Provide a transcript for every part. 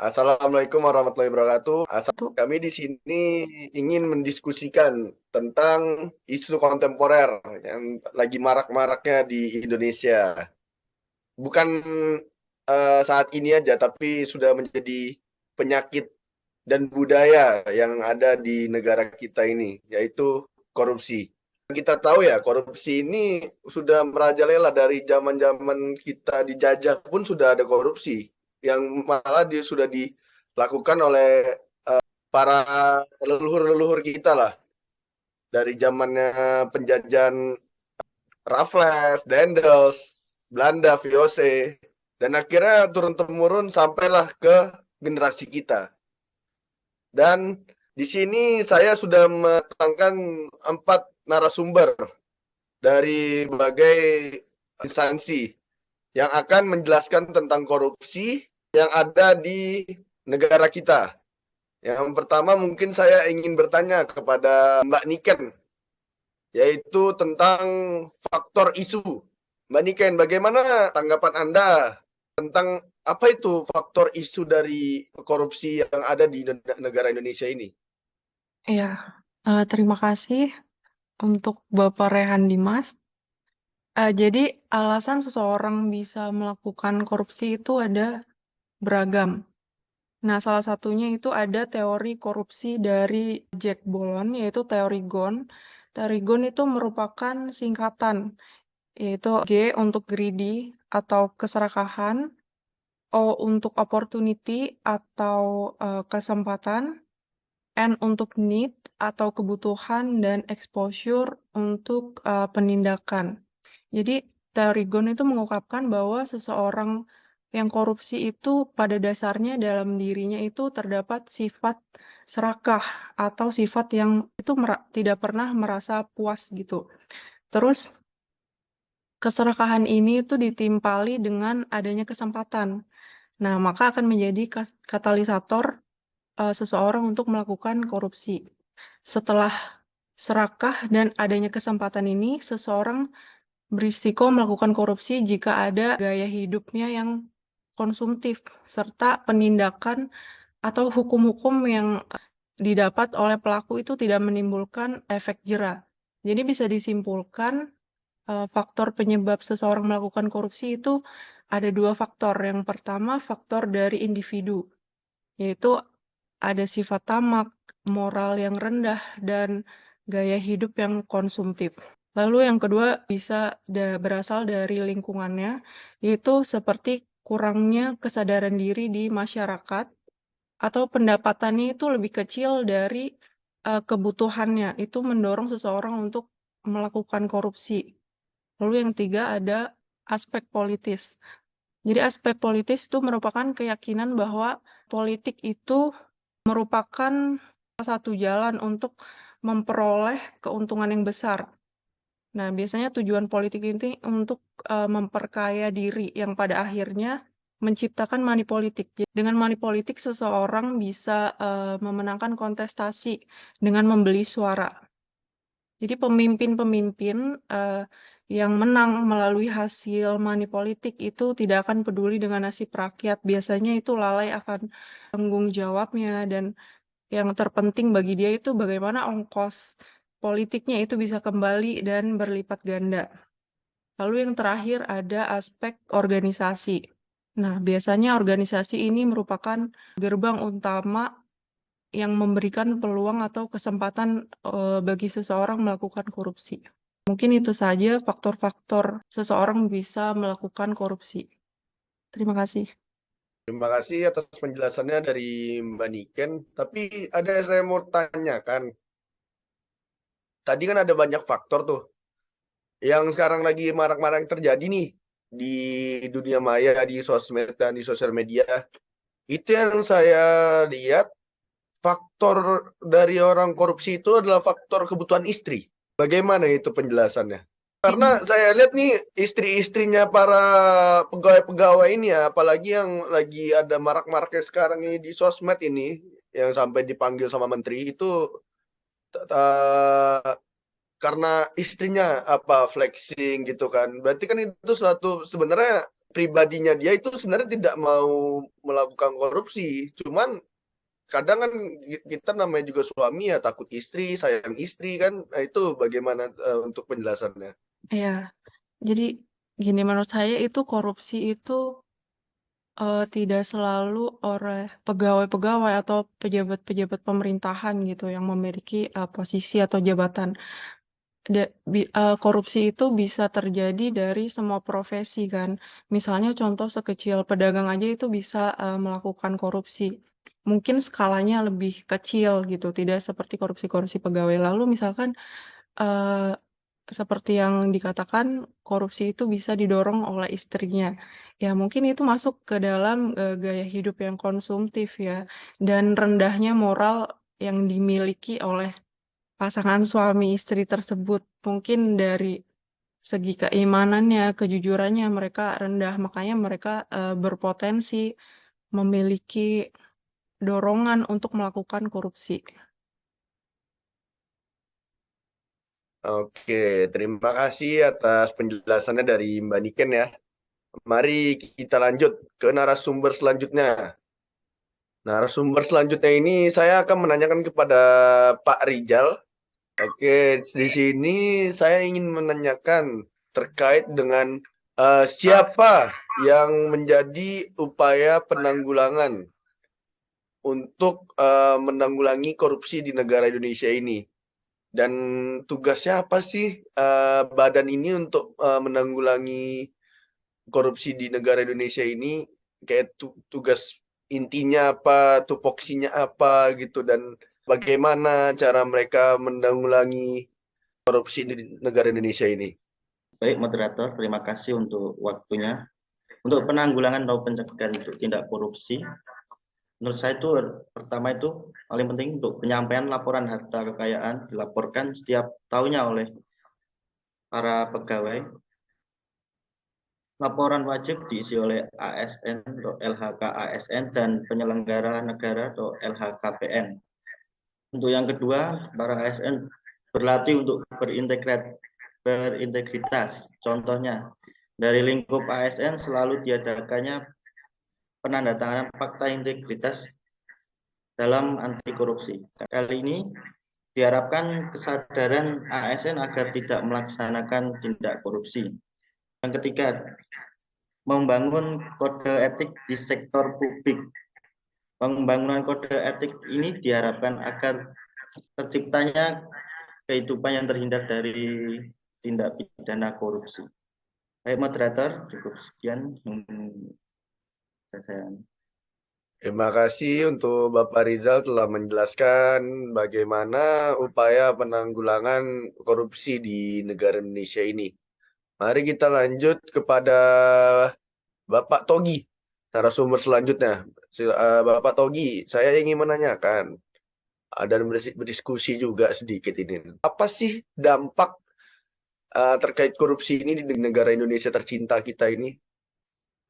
Assalamualaikum warahmatullahi wabarakatuh. Tuh, Kami di sini ingin mendiskusikan tentang isu kontemporer yang lagi marak-maraknya di Indonesia. Bukan saat ini aja, tapi sudah menjadi penyakit dan budaya yang ada di negara kita ini, yaitu korupsi. Kita tahu ya, korupsi ini sudah merajalela dari zaman-zaman kita dijajah pun sudah ada korupsi yang malah sudah dilakukan oleh para leluhur-leluhur kita lah dari zamannya penjajahan Raffles, Dendels, Belanda, VOC, dan akhirnya turun-temurun sampailah ke generasi kita. Dan di sini saya sudah mendatangkan 4 narasumber dari berbagai instansi yang akan menjelaskan tentang korupsi yang ada di negara kita. Yang pertama mungkin saya ingin bertanya kepada Mbak Niken, yaitu tentang faktor isu. Mbak Niken, bagaimana tanggapan Anda tentang apa itu faktor isu dari korupsi yang ada di negara Indonesia ini? ya, terima kasih untuk Bapak Rehan Dimas. Jadi alasan seseorang bisa melakukan korupsi itu ada beragam. Nah, salah satunya itu ada teori korupsi dari Jack Boland, yaitu teori GON. Teori GON itu merupakan singkatan, yaitu G untuk greedy atau keserakahan, O untuk opportunity atau kesempatan, N untuk need atau kebutuhan, dan exposure untuk penindakan. Jadi teori GON itu mengungkapkan bahwa seseorang yang korupsi itu pada dasarnya dalam dirinya itu terdapat sifat serakah atau sifat yang itu tidak pernah merasa puas gitu. Terus keserakahan ini itu ditimpali dengan adanya kesempatan. Nah, maka akan menjadi katalisator seseorang untuk melakukan korupsi. Setelah serakah dan adanya kesempatan ini, seseorang berisiko melakukan korupsi jika ada gaya hidupnya yang konsumtif, serta penindakan atau hukum-hukum yang didapat oleh pelaku itu tidak menimbulkan efek jera. Jadi bisa disimpulkan faktor penyebab seseorang melakukan korupsi itu ada dua faktor. Yang pertama, faktor dari individu, yaitu ada sifat tamak, moral yang rendah, dan gaya hidup yang konsumtif. Lalu yang kedua bisa berasal dari lingkungannya, yaitu seperti kurangnya kesadaran diri di masyarakat atau pendapatannya itu lebih kecil dari kebutuhannya. Itu mendorong seseorang untuk melakukan korupsi. Lalu yang tiga ada aspek politis. Jadi aspek politis itu merupakan keyakinan bahwa politik itu merupakan salah satu jalan untuk memperoleh keuntungan yang besar. Nah, biasanya tujuan politik ini untuk memperkaya diri yang pada akhirnya menciptakan money politik. Dengan money politik, seseorang bisa memenangkan kontestasi dengan membeli suara. Jadi pemimpin-pemimpin yang menang melalui hasil money politik itu tidak akan peduli dengan nasib rakyat. Biasanya itu lalai akan tanggung jawabnya, dan yang terpenting bagi dia itu bagaimana ongkos politiknya itu bisa kembali dan berlipat ganda. Lalu yang terakhir ada aspek organisasi. Nah, biasanya organisasi ini merupakan gerbang utama yang memberikan peluang atau kesempatan bagi seseorang melakukan korupsi. Mungkin itu saja faktor-faktor seseorang bisa melakukan korupsi. Terima kasih. Terima kasih atas penjelasannya dari Mbak Niken. Tapi ada yang saya mau tanyakan. Tadi kan ada banyak faktor tuh yang sekarang lagi marak-marak terjadi nih di dunia maya, di sosmed dan di sosial media. Itu yang saya lihat, faktor dari orang korupsi itu adalah faktor kebutuhan istri. Bagaimana itu penjelasannya? Karena saya lihat nih istri-istrinya para pegawai-pegawai ini ya, apalagi yang lagi ada marak-maraknya sekarang ini di sosmed ini, yang sampai dipanggil sama menteri itu eh, karena istrinya apa flexing gitu kan. Berarti kan itu suatu sebenarnya pribadinya dia itu sebenarnya tidak mau melakukan korupsi. Cuman kadang kan kita namanya juga suami ya takut istri, sayang istri kan. Nah, itu bagaimana untuk penjelasannya? Ya, jadi gini menurut saya itu korupsi itu tidak selalu oleh pegawai-pegawai atau pejabat-pejabat pemerintahan gitu yang memiliki posisi atau jabatan. Korupsi itu bisa terjadi dari semua profesi kan. Misalnya contoh sekecil pedagang aja itu bisa melakukan korupsi. Mungkin skalanya lebih kecil gitu, tidak seperti korupsi-korupsi pegawai. Lalu misalkan eh, seperti yang dikatakan korupsi itu bisa didorong oleh istrinya. Ya mungkin itu masuk ke dalam gaya hidup yang konsumtif ya, dan rendahnya moral yang dimiliki oleh pasangan suami istri tersebut. Mungkin dari segi keimanannya, kejujurannya mereka rendah, makanya mereka berpotensi memiliki dorongan untuk melakukan korupsi. Oke, terima kasih atas penjelasannya dari Mbak Niken ya. Mari kita lanjut ke narasumber selanjutnya. Narasumber selanjutnya ini saya akan menanyakan kepada Pak Rizal. Oke, di sini saya ingin menanyakan terkait dengan siapa yang menjadi upaya penanggulangan untuk menanggulangi korupsi di negara Indonesia ini. Dan tugasnya apa sih badan ini untuk menanggulangi korupsi di negara Indonesia ini? Kayak tugas intinya apa, tupoksinya apa gitu, dan bagaimana cara mereka menanggulangi korupsi di negara Indonesia ini? Baik, moderator, terima kasih untuk waktunya. Untuk penanggulangan atau pencegahan untuk tindak korupsi, menurut saya itu pertama itu paling penting untuk penyampaian laporan harta kekayaan dilaporkan setiap tahunnya oleh para pegawai. Laporan wajib diisi oleh ASN atau LHK ASN dan penyelenggara negara atau LHKPN. Untuk yang kedua, para ASN berlatih untuk berintegritas. Contohnya, dari lingkup ASN selalu diadakannya penandatanganan fakta integritas dalam anti korupsi. Kali ini diharapkan kesadaran ASN agar tidak melaksanakan tindak korupsi. Yang ketiga, membangun kode etik di sektor publik. Pembangunan kode etik ini diharapkan agar terciptanya kehidupan yang terhindar dari tindak pidana korupsi. Baik, moderator, cukup sekian yang saya. Terima kasih untuk Bapak Rizal telah menjelaskan bagaimana upaya penanggulangan korupsi di negara Indonesia ini. Mari kita lanjut kepada Bapak Togi, narasumber selanjutnya. Bapak Togi, saya ingin menanyakan dan berdiskusi juga sedikit ini. Apa sih dampak terkait korupsi ini di negara Indonesia tercinta kita ini?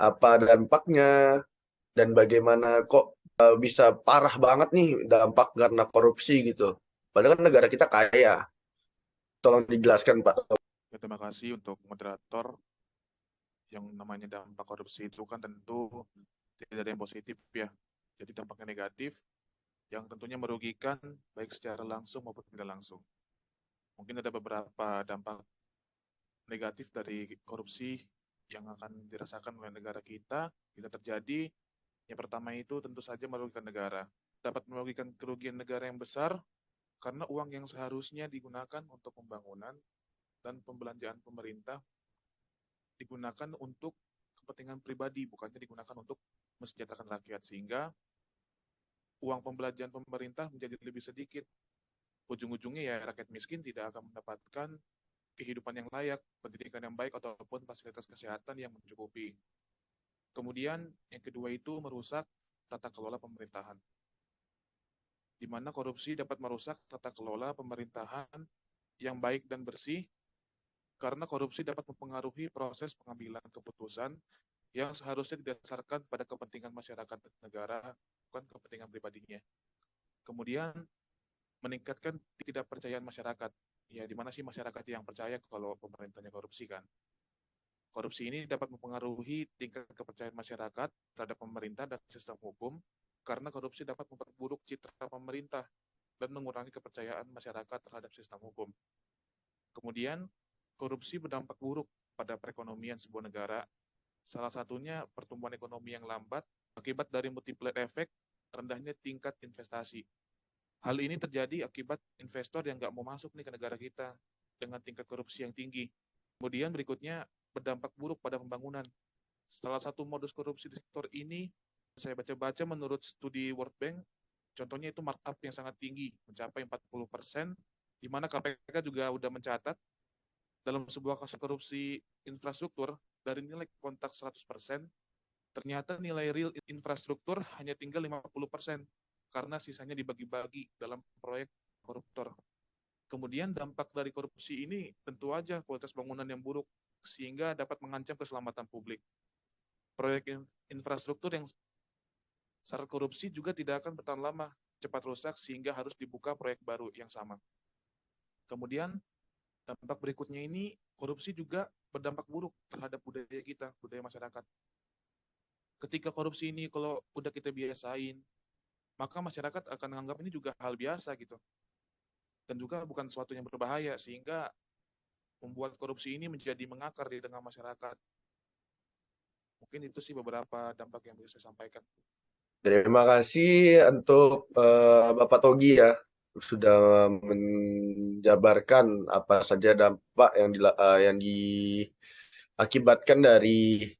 Apa dampaknya dan bagaimana kok bisa parah banget nih dampak karena korupsi gitu? Padahal kan negara kita kaya. Tolong dijelaskan, Pak. Ya, terima kasih untuk moderator. Yang namanya dampak korupsi itu kan tentu tidak ada yang positif ya. Jadi dampaknya negatif yang tentunya merugikan baik secara langsung maupun tidak langsung. Mungkin ada beberapa dampak negatif dari korupsi yang akan dirasakan oleh negara kita bila terjadi. Yang pertama itu tentu saja merugikan negara. Dapat merugikan kerugian negara yang besar karena uang yang seharusnya digunakan untuk pembangunan dan pembelanjaan pemerintah digunakan untuk kepentingan pribadi, bukannya digunakan untuk mesejahterakan rakyat, sehingga uang pembelanjaan pemerintah menjadi lebih sedikit. Ujung-ujungnya ya rakyat miskin tidak akan mendapatkan kehidupan yang layak, pendidikan yang baik, ataupun fasilitas kesehatan yang mencukupi. Kemudian yang kedua itu merusak tata kelola pemerintahan, di mana korupsi dapat merusak tata kelola pemerintahan yang baik dan bersih, karena korupsi dapat mempengaruhi proses pengambilan keputusan yang seharusnya didasarkan pada kepentingan masyarakat dan negara, bukan kepentingan pribadinya. Kemudian meningkatkan ketidakpercayaan masyarakat. Ya, di mana sih masyarakat yang percaya kalau pemerintahnya korupsi kan? Korupsi ini dapat mempengaruhi tingkat kepercayaan masyarakat terhadap pemerintah dan sistem hukum, karena korupsi dapat memperburuk citra pemerintah dan mengurangi kepercayaan masyarakat terhadap sistem hukum. Kemudian, korupsi berdampak buruk pada perekonomian sebuah negara. Salah satunya pertumbuhan ekonomi yang lambat akibat dari multiplier effect, rendahnya tingkat investasi. Hal ini terjadi akibat investor yang nggak mau masuk nih ke negara kita dengan tingkat korupsi yang tinggi. Kemudian berikutnya, berdampak buruk pada pembangunan. Salah satu modus korupsi di sektor ini, saya baca-baca menurut studi World Bank, contohnya itu markup yang sangat tinggi, mencapai 40%, di mana KPK juga sudah mencatat dalam sebuah kasus korupsi infrastruktur, dari nilai kontrak 100%, ternyata nilai real infrastruktur hanya tinggal 50%, karena sisanya dibagi-bagi dalam proyek koruptor. Kemudian dampak dari korupsi ini tentu aja kualitas bangunan yang buruk, sehingga dapat mengancam keselamatan publik. Proyek infrastruktur yang syarat korupsi juga tidak akan bertahan lama, cepat rusak sehingga harus dibuka proyek baru yang sama. Kemudian dampak berikutnya ini, korupsi juga berdampak buruk terhadap budaya kita, budaya masyarakat. Ketika korupsi ini kalau udah kita biasain, maka masyarakat akan menganggap ini juga hal biasa gitu. Dan juga bukan sesuatu yang berbahaya, sehingga membuat korupsi ini menjadi mengakar di tengah masyarakat. Mungkin itu sih beberapa dampak yang bisa saya sampaikan. Terima kasih untuk Bapak Togi ya, sudah menjabarkan apa saja dampak yang diakibatkan dari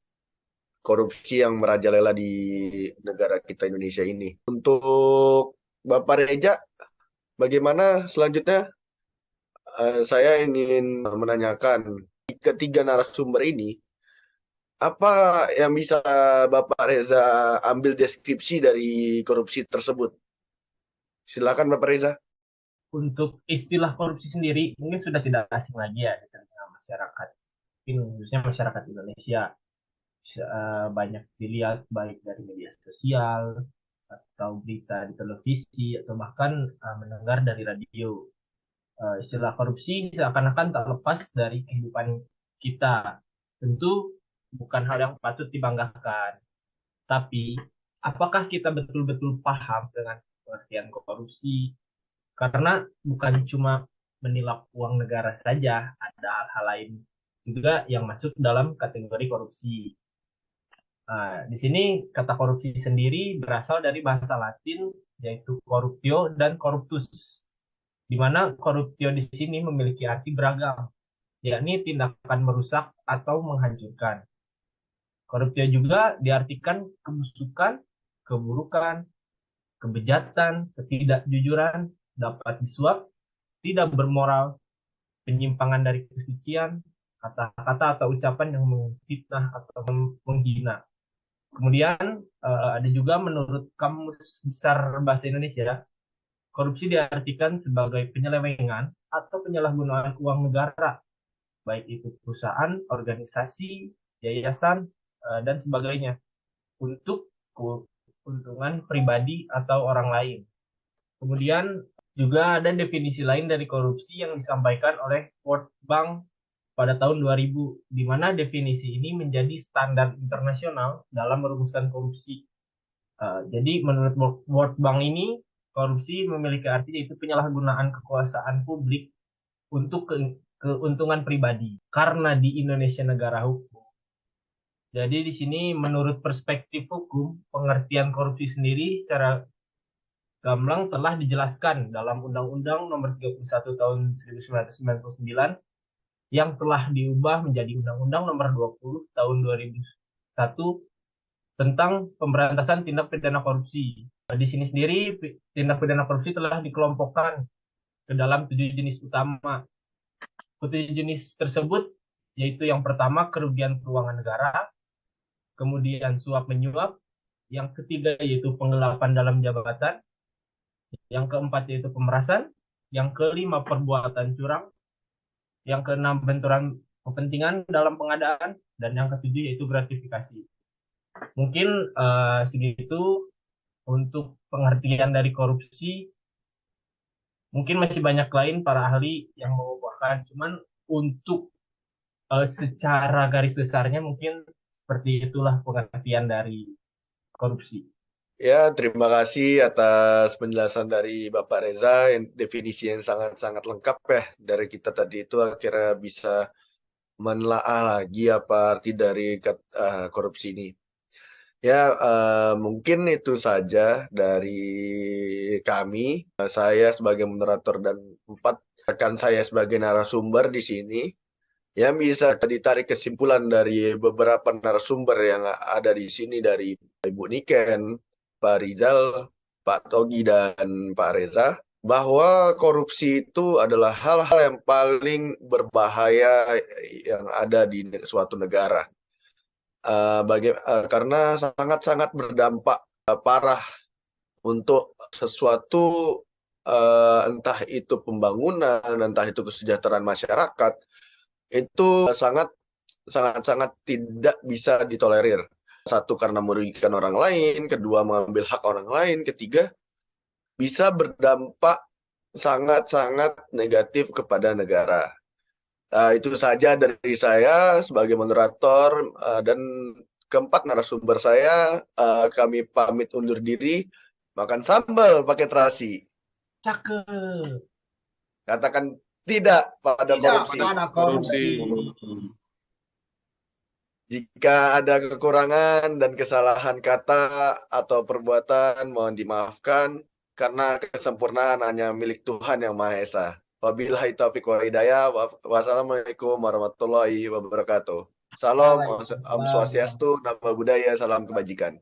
korupsi yang merajalela di negara kita Indonesia ini. Untuk Bapak Reja, bagaimana selanjutnya? Saya ingin menanyakan ketiga narasumber ini, apa yang bisa Bapak Reza ambil deskripsi dari korupsi tersebut? Silakan Bapak Reza. Untuk istilah korupsi sendiri mungkin sudah tidak asing lagi ya di tengah masyarakat. Mungkin khususnya masyarakat Indonesia banyak dilihat baik dari media sosial atau berita di televisi atau bahkan mendengar dari radio. Istilah korupsi seakan-akan tak lepas dari kehidupan kita. Tentu bukan hal yang patut dibanggakan. Tapi, apakah kita betul-betul paham dengan pengertian korupsi? Karena bukan cuma menilap uang negara saja, ada hal-hal lain juga yang masuk dalam kategori korupsi. Di sini kata korupsi sendiri berasal dari bahasa Latin, yaitu corruptio dan corruptus, di mana corruptio di sini memiliki arti beragam, yakni tindakan merusak atau menghancurkan. Koruptio juga diartikan kebusukan, keburukan, kebejatan, ketidakjujuran, dapat disuap, tidak bermoral, penyimpangan dari kesucian, kata-kata atau ucapan yang memfitnah atau menghina. Kemudian ada juga menurut Kamus Besar Bahasa Indonesia, korupsi diartikan sebagai penyelewengan atau penyalahgunaan uang negara, baik itu perusahaan, organisasi, yayasan, dan sebagainya, untuk keuntungan pribadi atau orang lain. Kemudian juga ada definisi lain dari korupsi yang disampaikan oleh World Bank pada tahun 2000, di mana definisi ini menjadi standar internasional dalam merumuskan korupsi. Jadi menurut World Bank ini, korupsi memiliki arti yaitu penyalahgunaan kekuasaan publik untuk keuntungan pribadi. Karena di Indonesia negara hukum, jadi di sini menurut perspektif hukum, pengertian korupsi sendiri secara gamblang telah dijelaskan dalam Undang-Undang Nomor 31 Tahun 1999 yang telah diubah menjadi Undang-Undang Nomor 20 Tahun 2001 tentang pemberantasan tindak pidana korupsi. Di sini sendiri tindak pidana korupsi telah dikelompokkan ke dalam 7 jenis utama. 7 jenis tersebut yaitu yang pertama kerugian keuangan negara, kemudian suap menyuap, yang ketiga yaitu penggelapan dalam jabatan, yang keempat yaitu pemerasan, yang kelima perbuatan curang, yang keenam benturan kepentingan dalam pengadaan, dan yang ketujuh yaitu gratifikasi. Mungkin segitu untuk pengertian dari korupsi. Mungkin masih banyak lain para ahli yang mengukuhkan, cuman untuk secara garis besarnya mungkin seperti itulah pengertian dari korupsi. Ya, terima kasih atas penjelasan dari Bapak Reza, definisi yang sangat-sangat lengkap ya dari kita tadi itu akhirnya bisa menelaah lagi apa arti dari korupsi ini. Ya, mungkin itu saja dari kami. Saya sebagai moderator dan 4 rekan saya sebagai narasumber di sini. Yang bisa ditarik kesimpulan dari beberapa narasumber yang ada di sini dari Ibu Niken, Pak Rizal, Pak Togi, dan Pak Reza, bahwa korupsi itu adalah hal-hal yang paling berbahaya yang ada di suatu negara. Karena sangat-sangat berdampak parah untuk sesuatu, entah itu pembangunan, entah itu kesejahteraan masyarakat, itu sangat tidak bisa ditolerir. Satu, karena merugikan orang lain, kedua, mengambil hak orang lain, ketiga, bisa berdampak sangat-sangat negatif kepada negara. Itu saja dari saya sebagai moderator, dan keempat narasumber saya, kami pamit undur diri. Makan sambal pakai terasi. Cakep. Katakan tidak pada korupsi. pada korupsi. Jika ada kekurangan dan kesalahan kata atau perbuatan, mohon dimaafkan, karena kesempurnaan hanya milik Tuhan Yang Maha Esa. Wabillahi taufiq wa hidayah. Wassalamualaikum warahmatullahi wabarakatuh. Salam, Om Swastiastu, Namo Buddhaya, salam kebajikan.